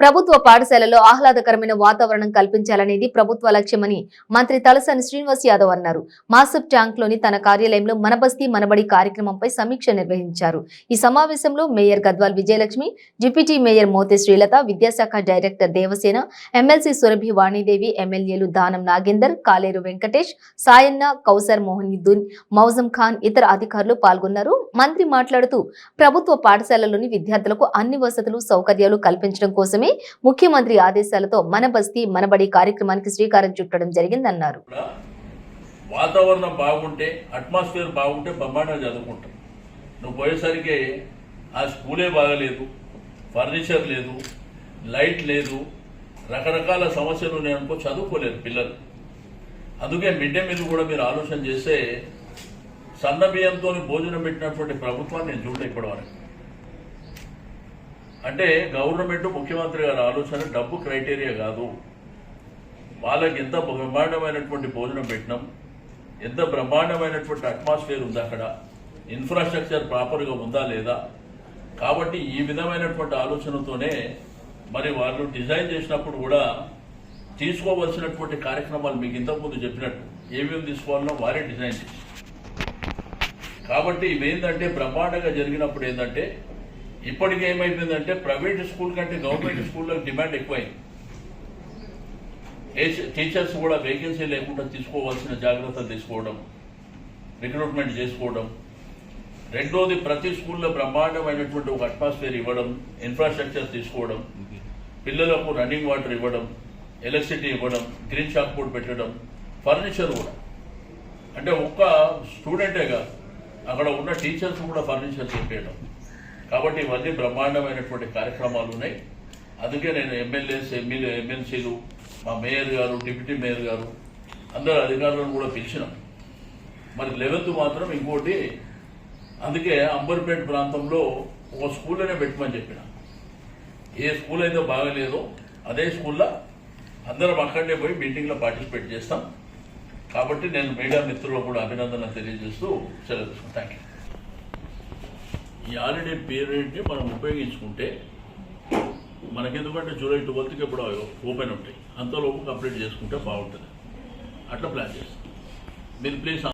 ప్రభుత్వ పాఠశాలలో ఆహ్లాదకరమైన వాతావరణం కల్పించాలనేది ప్రభుత్వ లక్ష్యమని మంత్రి తలసాని శ్రీనివాస్ యాదవ్ అన్నారు. మాసబ్ ట్యాంక్ లోని తన కార్యాలయంలో మన బస్తీ మనబడి కార్యక్రమంపై సమీక్ష నిర్వహించారు. ఈ సమావేశంలో mayor Gadwal Vijayalakshmi, deputy mayor Mothe Srilatha, విద్యాశాఖ డైరెక్టర్ దేవసేన, ఎమ్మెల్సీ సురభి వాణిదేవి, ఎమ్మెల్యేలు దానం నాగేందర్, కాలేరు వెంకటేష్, సాయన్న, కౌసర్ మోహనిద్దీన్, మౌజం ఖాన్, ఇతర అధికారులు పాల్గొన్నారు. మంత్రి మాట్లాడుతూ ప్రభుత్వ పాఠశాలలోని విద్యార్థులకు అన్ని వసతులు సౌకర్యాలు కల్పించడం కోసమే ముఖ్యమంత్రి ఆదేశాలతో మన బస్తీ మనబడి కార్యక్రమానికి శ్రీకారం చుట్టడం జరిగిందన్నారు. వాతావరణం బాగుంటే, అట్మాస్ఫియర్ బాగుంటే బ్రహ్మాండంగా చదువుకుంటాం. నువ్వు పోయేసరికి ఆ స్కూలే బాగలేదు, ఫర్నిచర్ లేదు, లైట్ లేదు, రకరకాల సమస్యలు ఉన్నాయనుకో చదువుకోలేరు పిల్లలు. అందుకే మిడ్ డే మీల్ కూడా మీరు ఆలోచన చేస్తే సన్న బియ్యంతో భోజనం పెట్టినటువంటి ప్రభుత్వాన్ని నేను చూడలే ఇప్పటివరకు. అంటే గవర్నమెంట్ ముఖ్యమంత్రి గారి ఆలోచన డబ్బు క్రైటీరియా కాదు. వాళ్ళకి ఎంత బ్రహ్మాండమైనటువంటి భోజనం పెట్టినాం, ఎంత బ్రహ్మాండమైనటువంటి అట్మాస్ఫియర్ ఉంది, అక్కడ ఇన్ఫ్రాస్ట్రక్చర్ ప్రాపర్గా ఉందా లేదా. కాబట్టి ఈ విధమైనటువంటి ఆలోచనతోనే మరి వాళ్ళు డిజైన్ చేసినప్పుడు కూడా తీసుకోవలసినటువంటి కార్యక్రమాలు మీకు ఇంతకుముందు చెప్పినట్టు ఏమేమి తీసుకోవాలనో వారే డిజైన్ చేసి. కాబట్టి ఇవేంటంటే బ్రహ్మాండంగా జరిగినప్పుడు ఏంటంటే ఇప్పటికీ ఏమైపోయిందంటే ప్రైవేట్ స్కూల్ కంటే గవర్నమెంట్ స్కూళ్ళకి డిమాండ్ ఎక్కువైంది. టీచర్స్ కూడా వేకెన్సీ లేకుండా తీసుకోవాల్సిన జాగ్రత్తలు తీసుకోవడం, రిక్రూట్మెంట్ చేసుకోవడం. రెండోది ప్రతి స్కూల్లో బ్రహ్మాండమైనటువంటి ఒక అట్మాస్ఫియర్ ఇవ్వడం, ఇన్ఫ్రాస్ట్రక్చర్ తీసుకోవడం, పిల్లలకు రన్నింగ్ వాటర్ ఇవ్వడం, ఎలక్ట్రిసిటీ ఇవ్వడం, గ్రీన్ షాక్ బోర్డ్ పెట్టడం, ఫర్నిచర్ కూడా. అంటే ఒక్క స్టూడెంటే కాదు, అక్కడ ఉన్న టీచర్స్ కూడా ఫర్నిచర్ చెప్పేయడం. కాబట్టి ఇవన్నీ బ్రహ్మాండమైనటువంటి కార్యక్రమాలు ఉన్నాయి. అందుకే నేను ఎమ్మెల్యేస్, ఎమ్మెల్సీలు, మా మేయర్ గారు, డిప్యూటీ మేయర్ గారు అందరు అధికారులను కూడా పిలిచినాం. మరి 11th మాత్రం ఇంకోటి, అందుకే అంబర్పేట ప్రాంతంలో ఒక స్కూల్లోనే పెట్టమని చెప్పిన. ఏ స్కూల్ అయితే బాగలేదో అదే స్కూల్లో అందరం అక్కడే పోయి మీటింగ్లో పార్టిసిపేట్ చేస్తాం. కాబట్టి నేను మీడియా మిత్రులకు కూడా అభినందనలు తెలియజేస్తూ సెలవు తీసుకుంటాను. Thank you. ఈ హాలిడే పీరియడ్ని మనం ఉపయోగించుకుంటే మనకెందుకంటే జూలై 12కి ఇప్పుడు ఓపెన్ ఉంటాయి, అంతలోపు కంప్లీట్ చేసుకుంటే బాగుంటుంది. అట్లా ప్లాన్ చేస్తాం. మీరు ప్లీజ్